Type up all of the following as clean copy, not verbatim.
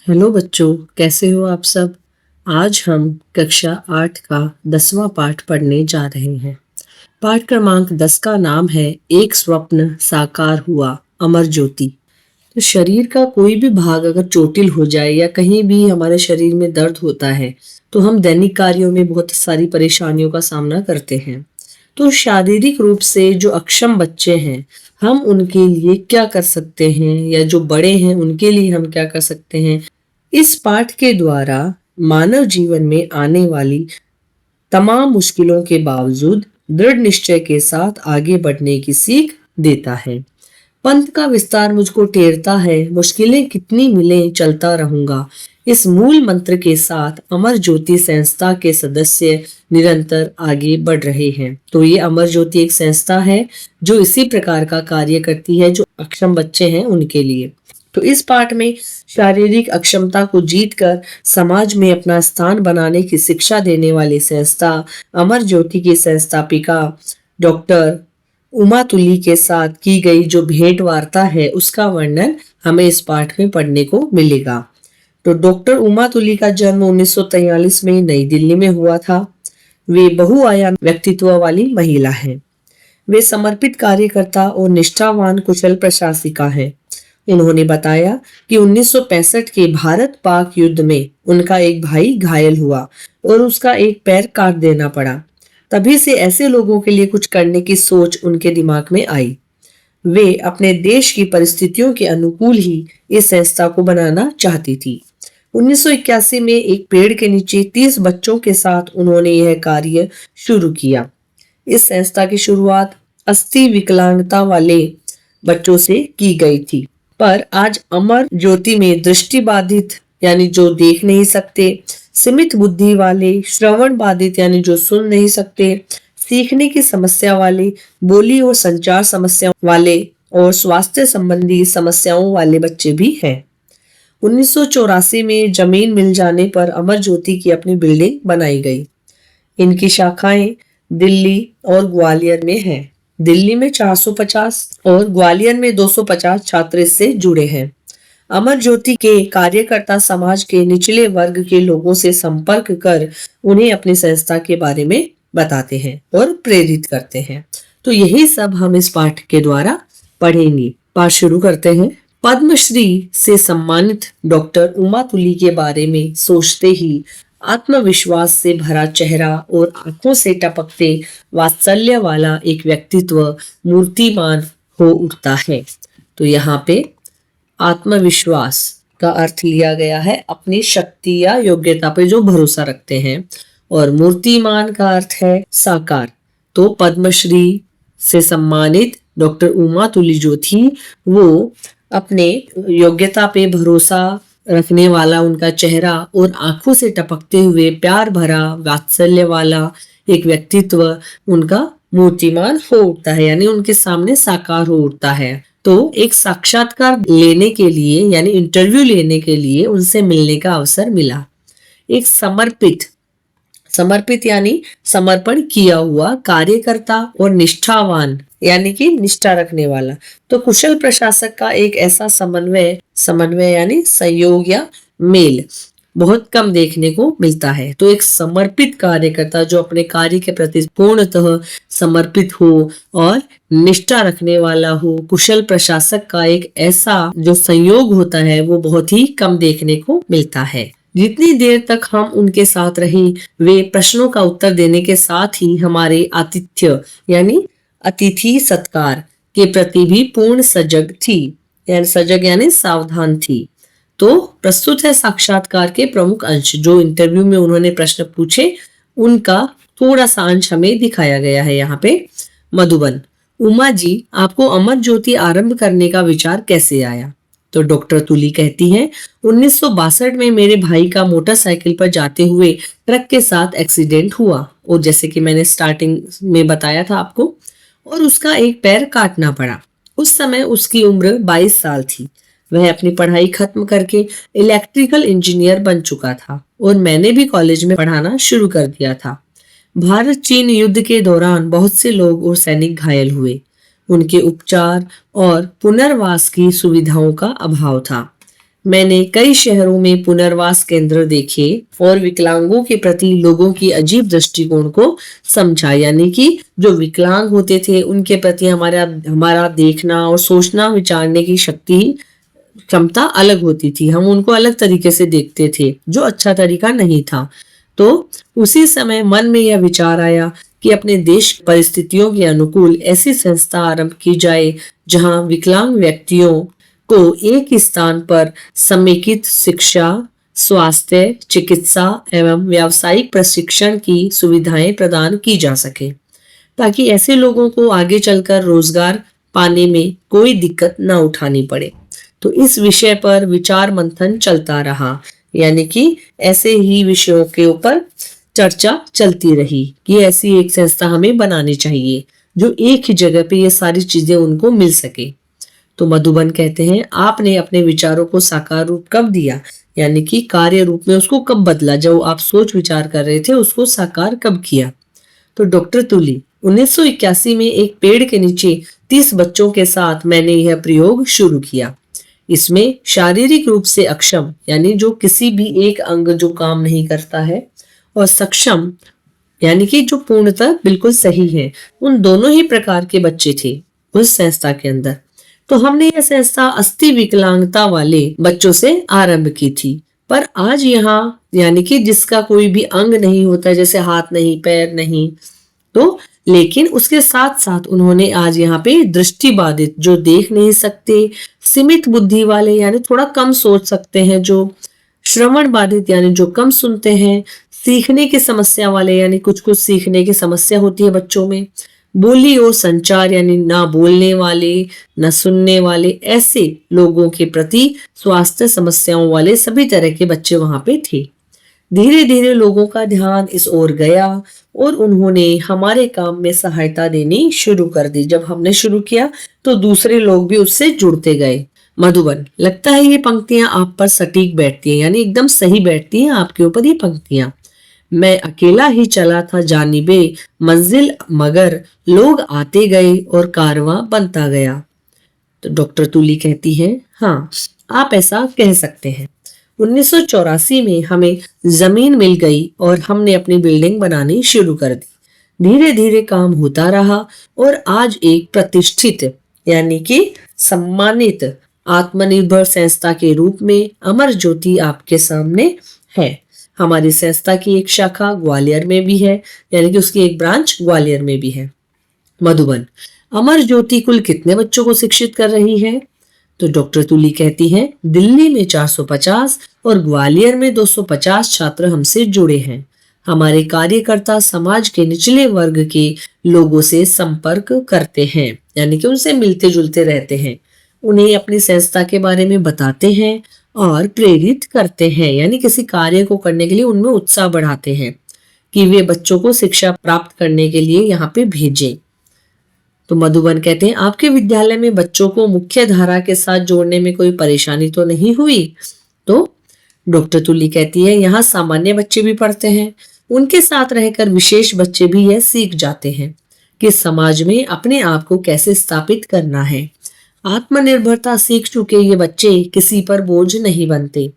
Hello बच्चों, कैसे हो आप सब। आज हम कक्षा 8 का 10वां पाठ पढ़ने जा रहे हैं। पाठ क्रमांक 10 का नाम है एक स्वप्न साकार हुआ, अमर ज्योति। तो शरीर का कोई भी भाग अगर चोटिल हो जाए या कहीं भी हमारे शरीर में दर्द होता है तो हम दैनिक कार्यों में बहुत सारी परेशानियों का सामना करते हैं। तो शारीरिक रूप से जो अक्षम बच्चे हैं, हम उनके लिए क्या कर सकते हैं, या जो बड़े हैं उनके लिए हम क्या कर सकते हैं। इस पाठ के द्वारा मानव जीवन में आने वाली तमाम मुश्किलों के बावजूद दृढ़ निश्चय के साथ आगे बढ़ने की सीख देता है। पंथ का विस्तार मुझको टेरता है, मुश्किलें कितनी मिले चलता रहूंगा। इस मूल मंत्र के साथ अमर ज्योति संस्था के सदस्य निरंतर आगे बढ़ रहे हैं। तो ये अमर ज्योति एक संस्था है जो इसी प्रकार का कार्य करती है जो अक्षम बच्चे हैं उनके लिए। तो इस पाठ में शारीरिक अक्षमता को जीतकर समाज में अपना स्थान बनाने की शिक्षा देने वाली संस्था अमर ज्योति की संस्थापिका डॉक्टर उमा तुली के साथ की गई जो भेंट वार्ता है उसका वर्णन हमें इस पाठ में पढ़ने को मिलेगा। तो डॉक्टर उमा तुली का जन्म 1943 में नई दिल्ली में हुआ था। वे बहुआयाम व्यक्तित्व वाली महिला हैं। वे समर्पित कार्यकर्ता और निष्ठावान कुशल प्रशासिका हैं। उन्होंने बताया कि 1965 के भारत पाक युद्ध में उनका एक भाई घायल हुआ और उसका एक पैर काट देना पड़ा। तभी से ऐसे लोगों के लिए कुछ करने की सोच उनके दिमाग में आई। वे अपने देश की परिस्थितियों के अनुकूल ही इस संस्था को बनाना चाहती थी। 1981 में एक पेड़ के नीचे 30 बच्चों के साथ उन्होंने यह कार्य शुरू किया। इस संस्था की शुरुआत अस्थि विकलांगता वाले बच्चों से की गई थी, पर आज अमर ज्योति में दृष्टि बाधित यानी जो देख नहीं सकते, सीमित बुद्धि वाले, श्रवण बाधित यानी जो सुन नहीं सकते, सीखने की समस्या वाले, बोली और संचार समस्या वाले और स्वास्थ्य संबंधी समस्याओं वाले बच्चे भी हैं। 1984 में जमीन मिल जाने पर अमर ज्योति की अपनी बिल्डिंग बनाई गई। इनकी शाखाएं दिल्ली और ग्वालियर में हैं। दिल्ली में 450 और ग्वालियर में 250 छात्र इससे जुड़े हैं। अमर ज्योति के कार्यकर्ता समाज के निचले वर्ग के लोगों से संपर्क कर उन्हें अपनी संस्था के बारे में बताते हैं और प्रेरित करते हैं। तो यही सब हम इस पाठ के द्वारा पढ़ेंगे। पाठ शुरू करते हैं। पद्मश्री से सम्मानित डॉक्टर उमा तुली के बारे में सोचते ही आत्मविश्वास से भरा चेहरा और आंखों से टपकते वात्सल्य वाला एक व्यक्तित्व मूर्तिमान हो उठता है। तो यहाँ पे आत्मविश्वास का अर्थ लिया गया है अपनी शक्ति या योग्यता पे जो भरोसा रखते हैं, और मूर्तिमान का अर्थ है साकार। तो पद्मश्री से सम्मानित डॉक्टर उमा तुली जो थी वो अपने योग्यता पे भरोसा रखने वाला उनका चेहरा और आंखों से टपकते हुए प्यार भरा वात्सल्य वाला एक व्यक्तित्व उनका मूर्तिमान हो उठता है, यानी उनके सामने साकार हो उठता है। तो एक साक्षात्कार लेने के लिए यानी इंटरव्यू लेने के लिए उनसे मिलने का अवसर मिला। एक समर्पित यानी समर्पण किया हुआ कार्यकर्ता और निष्ठावान यानी कि निष्ठा रखने वाला। तो कुशल प्रशासक का एक ऐसा समन्वय यानी संयोग या मेल बहुत कम देखने को मिलता है। तो एक समर्पित कार्यकर्ता जो अपने कार्य के प्रति पूर्णतः समर्पित हो और निष्ठा रखने वाला हो, कुशल प्रशासक का एक ऐसा जो संयोग होता है वो बहुत ही कम देखने को मिलता है। जितनी देर तक हम उनके साथ रहे वे प्रश्नों का उत्तर देने के साथ ही हमारे आतिथ्य यानी अतिथि सत्कार के प्रति भी पूर्ण सजग थी, यानी सजग यानी सावधान थी। तो प्रस्तुत है साक्षात्कार के प्रमुख अंश। जो इंटरव्यू में उन्होंने प्रश्न पूछे उनका थोड़ा सा अंश हमें दिखाया गया है यहाँ पे। मधुबन, उमा जी, आपको अमर ज्योति आरंभ करने का विचार कैसे आया? तो डॉक्टर तुली कहती हैं 1962 में मेरे भाई का मोटरसाइकिल पर जाते हुए ट्रक के साथ एक्सीडेंट हुआ, और जैसे कि मैंने स्टार्टिंग में बताया था आपको, और उसका एक पैर काटना पड़ा। उस समय उसकी उम्र 22 साल थी। वह अपनी पढ़ाई खत्म करके इलेक्ट्रिकल इंजीनियर बन चुका था और मैंने भी कॉलेज में पढ़ाना शुरू कर दिया था। भारत चीन युद्ध के दौरान बहुत से लोग और सैनिक घायल हुए। उनके उपचार और पुनर्वास की सुविधाओं का अभाव था। मैंने कई शहरों में पुनर्वास केंद्र देखे और विकलांगों के प्रति लोगों की अजीब दृष्टिकोण को समझा। यानी कि जो विकलांग होते थे उनके प्रति हमारा हमारा देखना और सोचना विचारने की शक्ति क्षमता अलग होती थी। हम उनको अलग तरीके से देखते थे जो अच्छा तरीका नहीं था। तो उसी समय मन में यह विचार आया कि अपने देश परिस्थितियों के अनुकूल ऐसी संस्था आरंभ की जाए जहां विकलांग व्यक्तियों को एक ही स्थान पर समेकित शिक्षा, स्वास्थ्य, चिकित्सा एवं व्यावसायिक प्रशिक्षण की सुविधाएं प्रदान की जा सके, ताकि ऐसे लोगों को आगे चलकर रोजगार पाने में कोई दिक्कत न उठानी पड़े। तो इस विषय पर विचार मंथन चलता रहा। यानी कि ऐसे ही विषयों के ऊपर चर्चा चलती रही कि ऐसी एक संस्था हमें बनानी चाहिए जो एक ही जगह पे ये सारी चीजें उनको मिल सके। तो मधुबन कहते हैं, आपने अपने विचारों को साकार रूप कब दिया, यानी कि कार्य रूप में उसको कब बदला, जो आप सोच विचार कर रहे थे उसको साकार कब किया। तो डॉक्टर तुली, 1981 में एक पेड़ के नीचे 30 बच्चों के साथ मैंने यह प्रयोग शुरू किया। इसमें शारीरिक रूप से अक्षम, यानी जो किसी भी एक अंग जो काम नहीं करता है, और सक्षम यानी कि जो पूर्णतः बिल्कुल सही है, उन दोनों ही प्रकार के बच्चे थे उस संस्था के अंदर। तो हमने यह संस्था अस्थि विकलांगता वाले बच्चों से आरंभ की थी। पर आज यहाँ यानी कि जिसका कोई भी अंग नहीं होता, जैसे हाथ नहीं, पैर नहीं, तो लेकिन उसके साथ साथ उन्होंने आज यहाँ पे दृष्टि बाधित, जो देख नहीं सकते, सीमित बुद्धि वाले यानी थोड़ा कम सोच सकते हैं, जो श्रवण बाधित यानी जो कम सुनते हैं, सीखने की समस्या वाले यानी कुछ कुछ सीखने की समस्या होती है बच्चों में, बोली और संचार यानी ना बोलने वाले, ना सुनने वाले, ऐसे लोगों के प्रति स्वास्थ्य समस्याओं वाले सभी तरह के बच्चे वहां पे थे। धीरे धीरे लोगों का ध्यान इस ओर गया और उन्होंने हमारे काम में सहायता देनी शुरू कर दी। जब हमने शुरू किया तो दूसरे लोग भी उससे जुड़ते गए। मधुबन, लगता है ये पंक्तियां आप पर सटीक बैठती हैं, यानी एकदम सही बैठती हैं आपके ऊपर ये पंक्तियां। मैं अकेला ही चला था जानिबे मंजिल, मगर लोग आते गए और कारवां बनता गया। तो डॉक्टर तुली कहती है, हाँ आप ऐसा कह सकते हैं। 1984 में हमें जमीन मिल गई और हमने अपनी बिल्डिंग बनानी शुरू कर दी। धीरे धीरे काम होता रहा और आज एक प्रतिष्ठित यानी कि सम्मानित आत्मनिर्भर संस्था के रूप में अमर ज्योति आपके सामने है। हमारी संस्था की एक शाखा ग्वालियर में भी है, यानी कि उसकी एक ब्रांच ग्वालियर में भी है। मधुबन, अमर ज्योति कुल कितने बच्चों को शिक्षित कर रही है? तो डॉक्टर तुली कहती हैं, दिल्ली में 450 और ग्वालियर में 250 छात्र हमसे जुड़े हैं। हमारे कार्यकर्ता समाज के निचले वर्ग के लोगों से संपर्क करते हैं, यानी कि उनसे मिलते जुलते रहते हैं, उन्हें अपनी संस्था के बारे में बताते हैं और प्रेरित करते हैं, यानी किसी कार्य को करने के लिए उनमें उत्साह बढ़ाते हैं कि वे बच्चों को शिक्षा प्राप्त करने के लिए यहाँ पे भेजें। तो मधुबन कहते हैं, आपके विद्यालय में बच्चों को मुख्य धारा के साथ जोड़ने में कोई परेशानी तो नहीं हुई? तो डॉक्टर तुली कहती है, यहाँ सामान्य बच्चे भी पढ़ते हैं, उनके साथ रहकर विशेष बच्चे भी यह सीख जाते हैं कि समाज में अपने आप को कैसे स्थापित करना है। आत्मनिर्भरता सीख चुके ये बच्चे किसी पर बोझ नहीं बनते।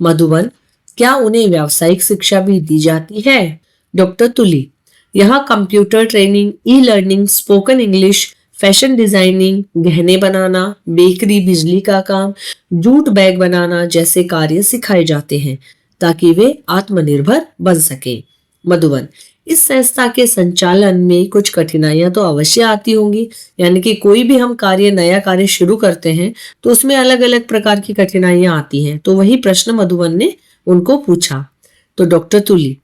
मधुबन, क्या उन्हें व्यावसायिक शिक्षा भी दी जाती है? डॉक्टर तुली, यहाँ computer training, e learning, spoken English, fashion designing, गहने बनाना, बेकरी, बिजली का काम, जूट बैग बनाना जैसे कार्य सिखाए जाते हैं ताकि वे आत्मनिर्भर बन सके। मधुबन, इस संस्था के संचालन में कुछ कठिनाइयां तो अवश्य आती होंगी, यानी कि कोई भी हम नया कार्य शुरू करते हैं तो उसमें अलग अलग प्रकार की कठिनाइयां आती हैं। तो वही प्रश्न मधुबन ने उनको पूछा। तो डॉक्टर तुली,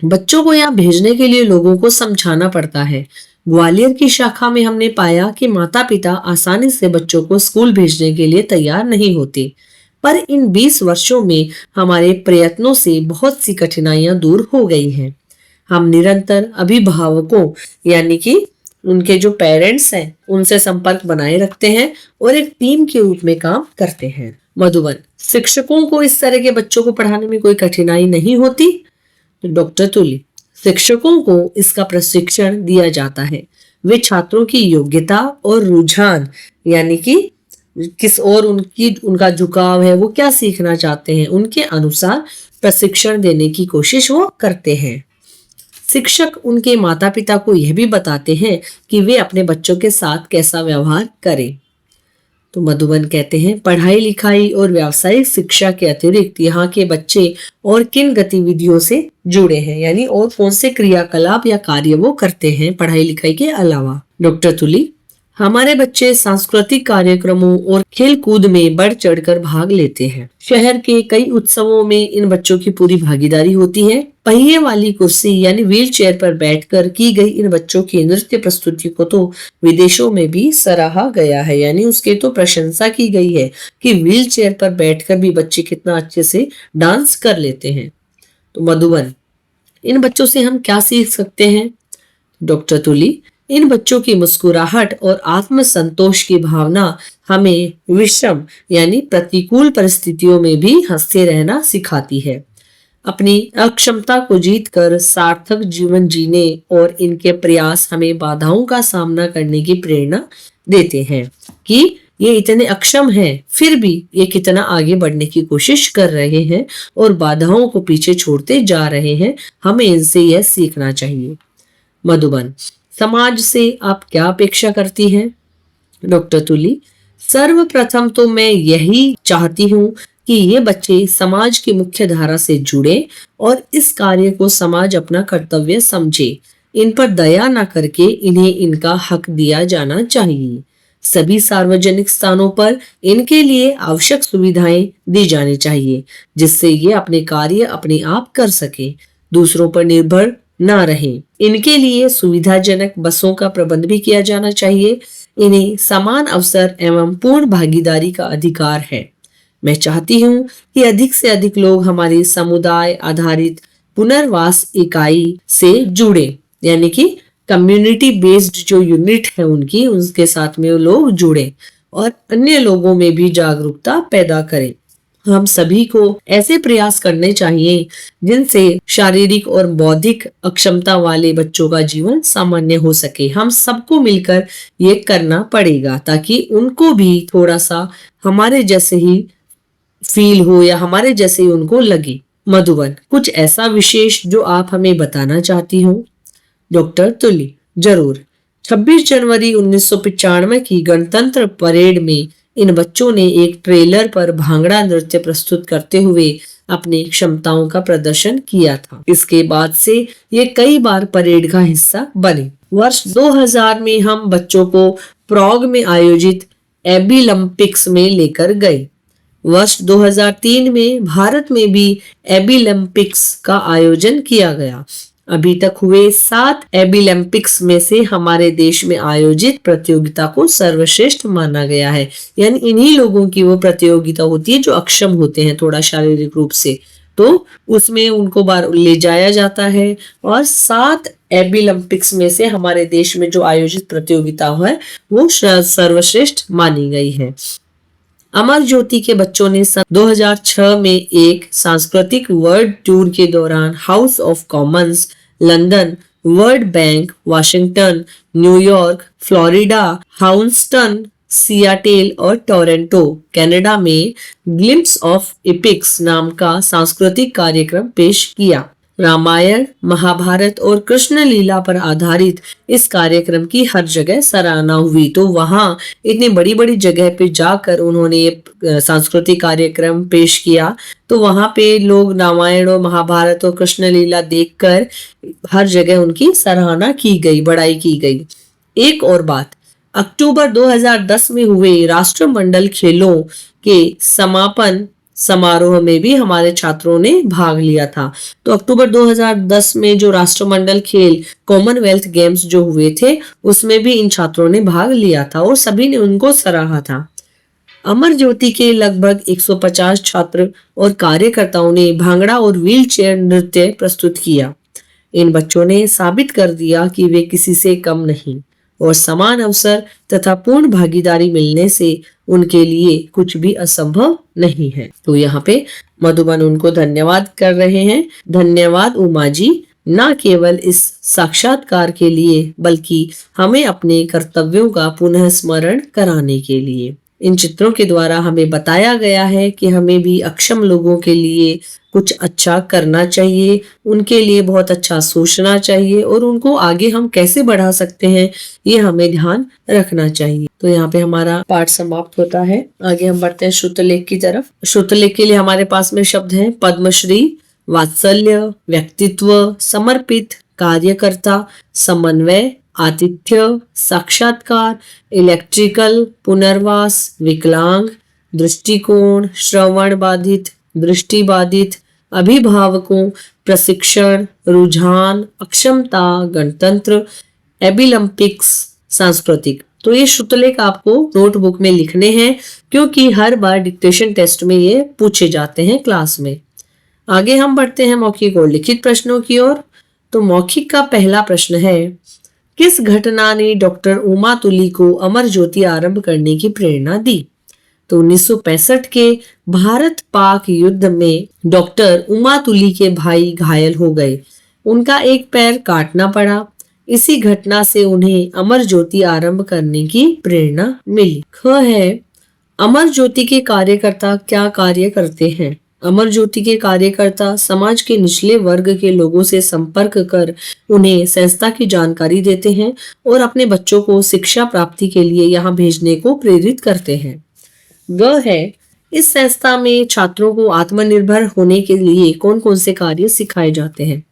बच्चों को यहाँ भेजने के लिए लोगों को समझाना पड़ता है। ग्वालियर की शाखा में हमने पाया कि माता पिता आसानी से बच्चों को स्कूल भेजने के लिए तैयार नहीं होते, पर इन 20 वर्षों में हमारे प्रयत्नों से बहुत सी कठिनाइयां दूर हो गई हैं। हम निरंतर अभिभावकों यानी कि उनके जो पेरेंट्स हैं उनसे संपर्क बनाए रखते हैं और एक टीम के रूप में काम करते हैं। मधुबन, शिक्षकों को इस तरह के बच्चों को पढ़ाने में कोई कठिनाई नहीं होती? तो डॉक्टर तुली, शिक्षकों को इसका प्रशिक्षण दिया जाता है। वे छात्रों की योग्यता और रुझान यानी कि किस और उनका झुकाव है, वो क्या सीखना चाहते हैं, उनके अनुसार प्रशिक्षण देने की कोशिश वो करते हैं। शिक्षक उनके माता पिता को यह भी बताते हैं कि वे अपने बच्चों के साथ कैसा व्यवहार करें। तो मधुबन कहते हैं, पढ़ाई लिखाई और व्यावसायिक शिक्षा के अतिरिक्त यहाँ के बच्चे और किन गतिविधियों से जुड़े हैं, यानी और कौन से क्रियाकलाप या कार्य वो करते हैं पढ़ाई लिखाई के अलावा। डॉक्टर तुली, हमारे बच्चे सांस्कृतिक कार्यक्रमों और खेल कूद में बढ़ चढ़कर भाग लेते हैं। शहर के कई उत्सवों में इन बच्चों की पूरी भागीदारी होती है। पहिए वाली कुर्सी यानी व्हील चेयर पर बैठकर की गई इन बच्चों की नृत्य प्रस्तुति को तो विदेशों में भी सराहा गया है, यानी उसके तो प्रशंसा की गई है कि व्हील चेयर पर बैठकर भी बच्चे कितना अच्छे से डांस कर लेते हैं। तो मधुबन, इन बच्चों से हम क्या सीख सकते हैं? डॉक्टर तुली, इन बच्चों की मुस्कुराहट और आत्मसंतोष की भावना हमें विषम यानी प्रतिकूल परिस्थितियों में भी हंसते रहना सिखाती है। अपनी अक्षमता को जीतकर सार्थक जीवन जीने और इनके प्रयास हमें बाधाओं का सामना करने की प्रेरणा देते हैं कि ये इतने अक्षम हैं, फिर भी ये कितना आगे बढ़ने की कोशिश कर रहे हैं और बाधाओं को पीछे छोड़ते जा रहे हैं। हमें इनसे यह सीखना चाहिए। मधुबन, समाज से आप क्या अपेक्षा करती हैं? डॉक्टर तुली, सर्वप्रथम तो मैं यही चाहती हूँ कि ये बच्चे समाज की मुख्य धारा से जुड़े और इस कार्य को समाज अपना कर्तव्य समझे। इन पर दया न करके इन्हें इनका हक दिया जाना चाहिए। सभी सार्वजनिक स्थानों पर इनके लिए आवश्यक सुविधाएं दी जानी चाहिए, जिससे ये अपने कार्य अपने आप कर सके, दूसरों पर निर्भर ना रहें। इनके लिए सुविधाजनक बसों का प्रबंध भी किया जाना चाहिए। इन्हें समान अवसर एवं पूर्ण भागीदारी का अधिकार है। मैं चाहती हूँ कि अधिक से अधिक लोग हमारी समुदाय आधारित पुनर्वास इकाई से जुड़े, यानी कि कम्युनिटी बेस्ड जो यूनिट है उनकी, उसके साथ में लोग जुड़े और अन्य लोगों में भी जागरूकता पैदा करें। हम सभी को ऐसे प्रयास करने चाहिए जिनसे शारीरिक और बौद्धिक अक्षमता वाले बच्चों का जीवन सामान्य हो सके। हम सबको मिलकर ये करना पड़ेगा ताकि उनको भी थोड़ा सा हमारे जैसे ही फील हो या हमारे जैसे ही उनको लगे। मधुबन, कुछ ऐसा विशेष जो आप हमें बताना चाहती हो? डॉक्टर तुली, जरूर। 26 जनवरी 1995 की गणतंत्र परेड में इन बच्चों ने एक ट्रेलर पर भांगड़ा नृत्य प्रस्तुत करते हुए अपनी क्षमताओं का प्रदर्शन किया था। इसके बाद से ये कई बार परेड का हिस्सा बने। वर्ष 2000 में हम बच्चों को प्राग में आयोजित एबिलम्पिक्स में लेकर गए। वर्ष 2003 में भारत में भी एबिलम्पिक्स का आयोजन किया गया। अभी तक हुए 7 एबिलम्पिक्स में से हमारे देश में आयोजित प्रतियोगिता को सर्वश्रेष्ठ माना गया है। यानी इन्हीं लोगों की वो प्रतियोगिता होती है जो अक्षम होते हैं थोड़ा शारीरिक रूप से, तो उसमें उनको बार ले जाया जाता है। और 7 एबिलम्पिक्स में से हमारे देश में जो आयोजित प्रतियोगिता है वो सर्वश्रेष्ठ मानी गई है। अमर ज्योति के बच्चों ने सन 2006 में एक सांस्कृतिक वर्ल्ड टूर के दौरान House of Commons, London, World Bank, Washington, New York, Florida, Houston, Seattle और टोरंटो, कनाडा में ग्लिम्प्स ऑफ एपिक्स नाम का सांस्कृतिक कार्यक्रम पेश किया। रामायण, महाभारत और कृष्ण लीला पर आधारित इस कार्यक्रम की हर जगह सराहना हुई। तो वहां इतनी बड़ी बड़ी जगह पे जाकर उन्होंने ये सांस्कृतिक कार्यक्रम पेश किया, तो वहां पे लोग रामायण और महाभारत और कृष्ण लीला देखकर हर जगह उनकी सराहना की गई, बड़ाई की गई। एक और बात, अक्टूबर 2010 में हुए राष्ट्रमंडल खेलों के समापन समारोह में भी हमारे छात्रों ने भाग लिया था। तो अक्टूबर 2010 में जो राष्ट्रमंडल खेल कॉमनवेल्थ गेम्स जो हुए थे उसमें भी इन छात्रों ने भाग लिया था और सभी ने उनको सराहा था। अमर ज्योति के लगभग 150 छात्र और कार्यकर्ताओं ने भांगड़ा और व्हील चेयर नृत्य प्रस्तुत किया। इन बच्चों ने साबित कर दिया कि वे किसी से कम नहीं और समान अवसर तथा पूर्ण भागीदारी मिलने से उनके लिए कुछ भी असंभव नहीं है। तो यहाँ पे मधुबन उनको धन्यवाद कर रहे हैं। धन्यवाद उमा जी, न केवल इस साक्षात्कार के लिए बल्कि हमें अपने कर्तव्यों का पुनः स्मरण कराने के लिए। इन चित्रों के द्वारा हमें बताया गया है कि हमें भी अक्षम लोगों के लिए कुछ अच्छा करना चाहिए, उनके लिए बहुत अच्छा सोचना चाहिए और उनको आगे हम कैसे बढ़ा सकते हैं ये हमें ध्यान रखना चाहिए। तो यहाँ पे हमारा पाठ समाप्त होता है। आगे हम बढ़ते हैं श्रुतलेख की तरफ। श्रुतलेख के लिए हमारे पास में शब्द हैं पद्मश्री, वात्सल्य, व्यक्तित्व, समर्पित, कार्यकर्ता, समन्वय, आतिथ्य, साक्षात्कार, इलेक्ट्रिकल, पुनर्वास, विकलांग, दृष्टिकोण, श्रवण बाधित, दृष्टि बाधित, अभिभावकों, प्रशिक्षण, रुझान, अक्षमता, गणतंत्र, एबिलम्पिक्स, सांस्कृतिक। तो ये श्रुतलेख आपको नोटबुक में लिखने हैं क्योंकि हर बार डिक्टेशन टेस्ट में ये पूछे जाते हैं क्लास में। आगे हम बढ़ते हैं मौखिक और लिखित प्रश्नों की ओर। तो मौखिक का पहला प्रश्न है, किस घटना ने डॉक्टर उमा तुली को अमर ज्योति आरंभ करने की प्रेरणा दी? तो 1965 के भारत पाक युद्ध में डॉक्टर उमा तुली के भाई घायल हो गए, उनका एक पैर काटना पड़ा। इसी घटना से उन्हें अमर ज्योति आरंभ करने की प्रेरणा मिली। ख है, अमर ज्योति के कार्यकर्ता क्या कार्य करते हैं? अमर ज्योति के कार्यकर्ता समाज के निचले वर्ग के लोगों से संपर्क कर उन्हें संस्था की जानकारी देते हैं और अपने बच्चों को शिक्षा प्राप्ति के लिए यहाँ भेजने को प्रेरित करते हैं। ग है, इस संस्था में छात्रों को आत्मनिर्भर होने के लिए कौन कौन से कार्य सिखाए जाते हैं?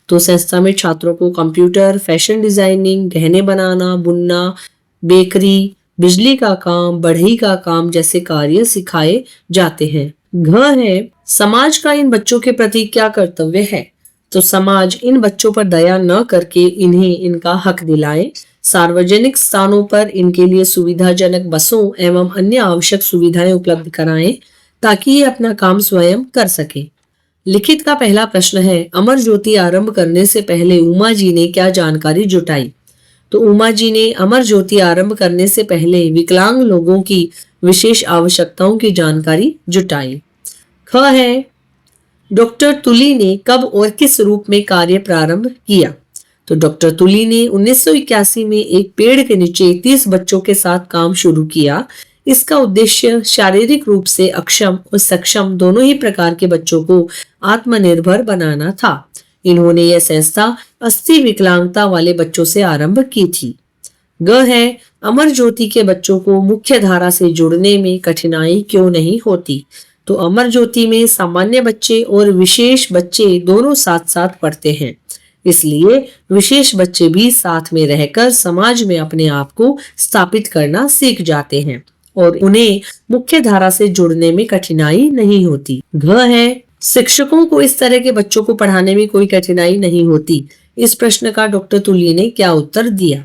तो संस्था में छात्रों को कंप्यूटर, फैशन डिजाइनिंग, गहने बनाना, बुनना, बेकरी, बिजली का काम, बढ़ई का काम जैसे कार्य सिखाए जाते हैं। घ है, समाज का इन बच्चों के प्रति क्या कर्तव्य है? तो समाज इन बच्चों पर दया न करके इन्हें इनका हक दिलाए, सार्वजनिक स्थानों पर इनके लिए सुविधाजनक बसों एवं अन्य आवश्यक सुविधाएं उपलब्ध कराएं ताकि ये अपना काम स्वयं कर सके। लिखित का पहला प्रश्न है, अमर ज्योति आरंभ करने से पहले उमा जी ने क्या जानकारी जुटाई? तो उमा जी ने अमर ज्योति आरंभ करने से पहले विकलांग लोगों की विशेष आवश्यकताओं की जानकारी जुटाई। ख है, डॉक्टर तुली ने कब और किस रूप में कार्य प्रारंभ किया? तो डॉक्टर तुली ने 1981 में एक पेड़ के नीचे 30 बच्चों के साथ काम शुरू किया। इसका उद्देश्य शारीरिक रूप से अक्षम और सक्षम दोनों ही प्रकार के बच्चों को आत्मनिर्भर बनाना था। इन्होंने यह संस्था 80 विकलांगता वाले बच्चों से आरंभ की थी। ग है, अमर ज्योति के बच्चों को मुख्य धारा से जुड़ने में कठिनाई क्यों नहीं होती? तो अमर ज्योति में सामान्य बच्चे और विशेष बच्चे दोनों साथ साथ पढ़ते हैं, इसलिए विशेष बच्चे भी साथ में रहकर समाज में अपने आप को स्थापित करना सीख जाते हैं और उन्हें मुख्य धारा से जुड़ने में कठिनाई नहीं होती। घ है, शिक्षकों को इस तरह के बच्चों को पढ़ाने में कोई कठिनाई नहीं होती। इस प्रश्न का डॉक्टर तुली ने क्या उत्तर दिया?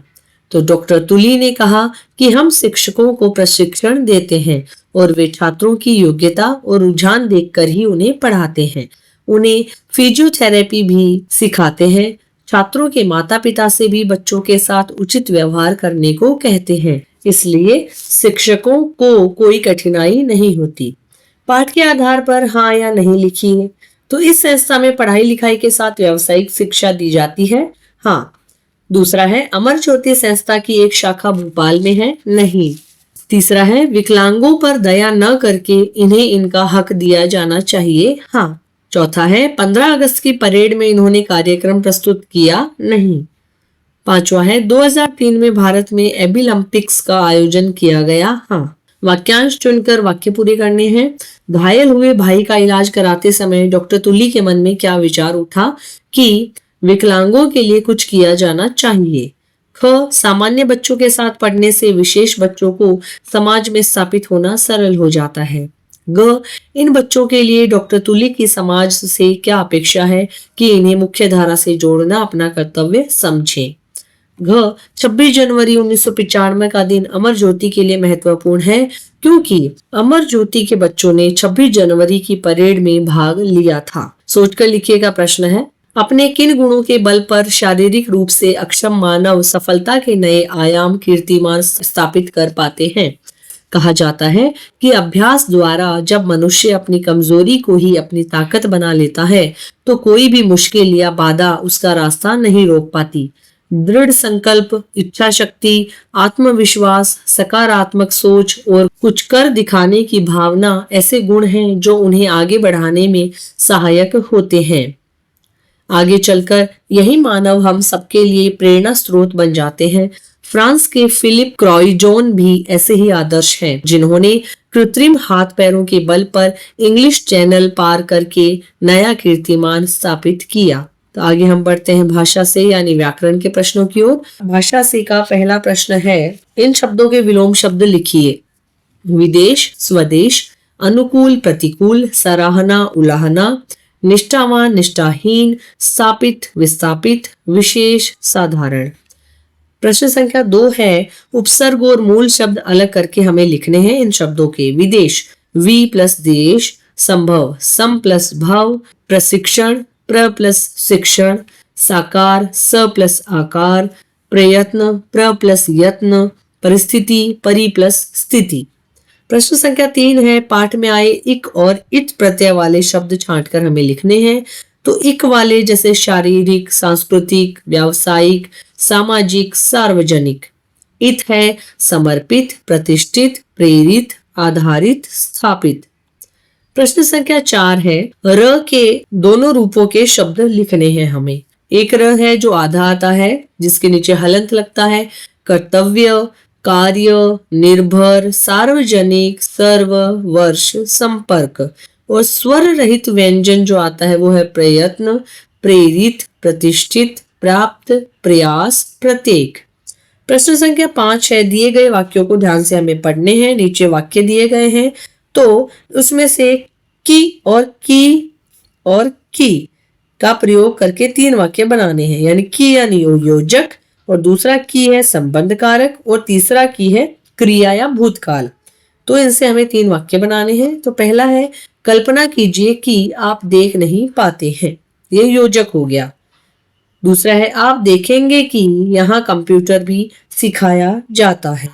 तो डॉक्टर तुली ने कहा कि हम शिक्षकों को प्रशिक्षण देते हैं और वे छात्रों की योग्यता और रुझान देखकर ही उन्हें पढ़ाते हैं। उन्हें फिजियोथेरेपी भी सिखाते हैं। छात्रों के माता पिता से भी बच्चों के साथ उचित व्यवहार करने को कहते हैं, इसलिए शिक्षकों को कोई कठिनाई नहीं होती। पाठ के आधार पर हाँ या नहीं लिखिए। तो इस संस्था में पढ़ाई लिखाई के साथ व्यावसायिक शिक्षा दी जाती है? हाँ। दूसरा है, अमर ज्योति संस्था की एक शाखा भोपाल में है? नहीं। तीसरा है, विकलांगों पर दया न करके इन्हें इनका हक दिया जाना चाहिए? हाँ। चौथा है, 15 अगस्त की परेड में इन्होंने कार्यक्रम प्रस्तुत किया? नहीं। पांचवा है, 2003 में भारत में एबिलम्पिक्स का आयोजन किया गया? हाँ। वाक्यांश चुनकर वाक्य पूरे करने हैं। घायल हुए भाई का इलाज कराते समय डॉक्टर तुली के मन में क्या विचार उठा कि विकलांगों के लिए कुछ किया जाना चाहिए? ख, सामान्य बच्चों के साथ पढ़ने से विशेष बच्चों को समाज में स्थापित होना सरल हो जाता है। ग, इन बच्चों के लिए डॉक्टर तुली की समाज से क्या अपेक्षा है कि इन्हें मुख्य धारा से जोड़ना अपना कर्तव्य समझें। घ, 26 जनवरी 1995 का दिन अमर ज्योति के लिए महत्वपूर्ण है क्योंकि अमर ज्योति के बच्चों ने 26 जनवरी की परेड में भाग लिया था। सोचकर लिखिएगा प्रश्न है, अपने किन गुणों के बल पर शारीरिक रूप से अक्षम मानव सफलता के नए आयाम कीर्तिमान स्थापित कर पाते हैं? कहा जाता है कि अभ्यास द्वारा जब मनुष्य अपनी कमजोरी को ही अपनी ताकत बना लेता है तो कोई भी मुश्किल या बाधा उसका रास्ता नहीं रोक पाती। दृढ़ संकल्प, इच्छा शक्ति, आत्मविश्वास, सकारात्मक सोच और कुछ कर दिखाने की भावना ऐसे गुण हैं जो उन्हें आगे बढ़ाने में सहायक होते हैं। आगे चलकर यही मानव हम सबके लिए प्रेरणा स्रोत बन जाते हैं। फ्रांस के फिलिप क्रॉइजोन भी ऐसे ही आदर्श हैं, जिन्होंने कृत्रिम हाथ पैरों के बल पर इंग्लिश चैनल पार करके नया कीर्तिमान स्थापित किया। तो आगे हम बढ़ते हैं भाषा से यानी व्याकरण के प्रश्नों की ओर। भाषा से का पहला प्रश्न है, इन शब्दों के विलोम शब्द लिखिए। विदेश, स्वदेश, अनुकूल, प्रतिकूल, सराहना, उलाहना, निष्ठावान, निष्ठाहीन, स्थापित, विस्थापित, विशेष, साधारण। प्रश्न संख्या 2 है, उपसर्ग और मूल शब्द अलग करके हमें लिखने हैं इन शब्दों के। विदेश, वी प्लस देश, संभव, सम प्लस भव, प्रशिक्षण, प्र प्लस शिक्षण, साकार, स प्लस आकार, प्रयत्न, प्र प्लस यत्न, परिस्थिति, परि प्लस स्थिति। प्रश्न संख्या 3 है, पाठ में आए इक और इत प्रत्यय वाले शब्द छांटकर हमें लिखने हैं। तो इक वाले जैसे शारीरिक, सांस्कृतिक, व्यावसायिक, सामाजिक, सार्वजनिक। इत है समर्पित, प्रतिष्ठित, प्रेरित, आधारित, स्थापित। प्रश्न संख्या 4 है, र के दोनों रूपों के शब्द लिखने हैं हमें। एक र है जो आधा आता है, जिसके नीचे हलंत लगता है। कर्तव्य, कार्य, निर्भर, सार्वजनिक, सर्व, वर्ष, संपर्क। और स्वर रहित व्यंजन जो आता है वो है प्रयत्न, प्रेरित, प्रतिष्ठित, प्राप्त, प्रयास, प्रत्येक। प्रश्न संख्या 5 है, दिए गए वाक्यों को ध्यान से हमें पढ़ने हैं। नीचे वाक्य दिए गए हैं, तो उसमें से की और की का प्रयोग करके 3 वाक्य बनाने हैं। यानी की यानी योजक, और दूसरा की है संबंध कारक, और तीसरा की है क्रिया या भूतकाल। तो इनसे हमें 3 वाक्य बनाने हैं। तो पहला है, कल्पना कीजिए कि आप देख नहीं पाते हैं, ये योजक हो गया। दूसरा है, आप देखेंगे कि यहाँ कंप्यूटर भी सिखाया जाता है।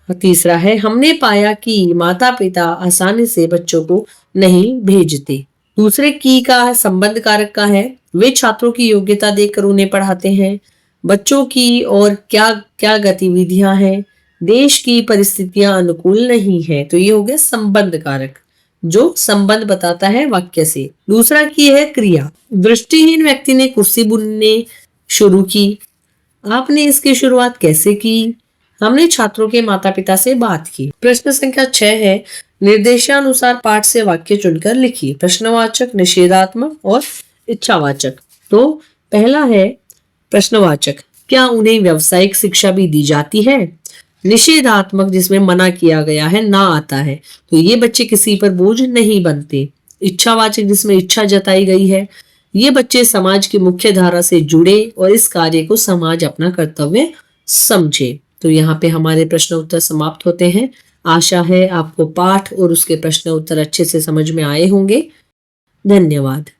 तीसरा है, हमने पाया कि माता पिता आसानी से बच्चों को नहीं भेजते। दूसरे की का संबंध कारक का है, वे छात्रों की योग्यता देखकर उन्हें पढ़ाते हैं। बच्चों की और क्या क्या गतिविधियां हैं, देश की परिस्थितियां अनुकूल नहीं है। तो ये हो गया संबंध कारक जो संबंध बताता है वाक्य से। दूसरा की है क्रिया, दृष्टिहीन व्यक्ति ने कुर्सी बुनने शुरू की। आपने इसकी शुरुआत कैसे की? हमने छात्रों के माता पिता से बात की। प्रश्न संख्या 6 है, निर्देशानुसार पाठ से वाक्य चुनकर लिखिए। प्रश्नवाचक, निषेधात्मक और इच्छावाचक। तो पहला है प्रश्नवाचक, क्या उन्हें व्यावसायिक शिक्षा भी दी जाती है? निषेधात्मक, जिसमें मना किया गया है, ना आता है, तो ये बच्चे किसी पर बोझ नहीं बनते। इच्छावाचक, जिसमें इच्छा जताई गई है, ये बच्चे समाज की मुख्य धारा से जुड़े और इस कार्य को समाज अपना कर्तव्य समझे। तो यहाँ पे हमारे प्रश्न उत्तर समाप्त होते हैं। आशा है आपको पाठ और उसके प्रश्न उत्तर अच्छे से समझ में आए होंगे। धन्यवाद।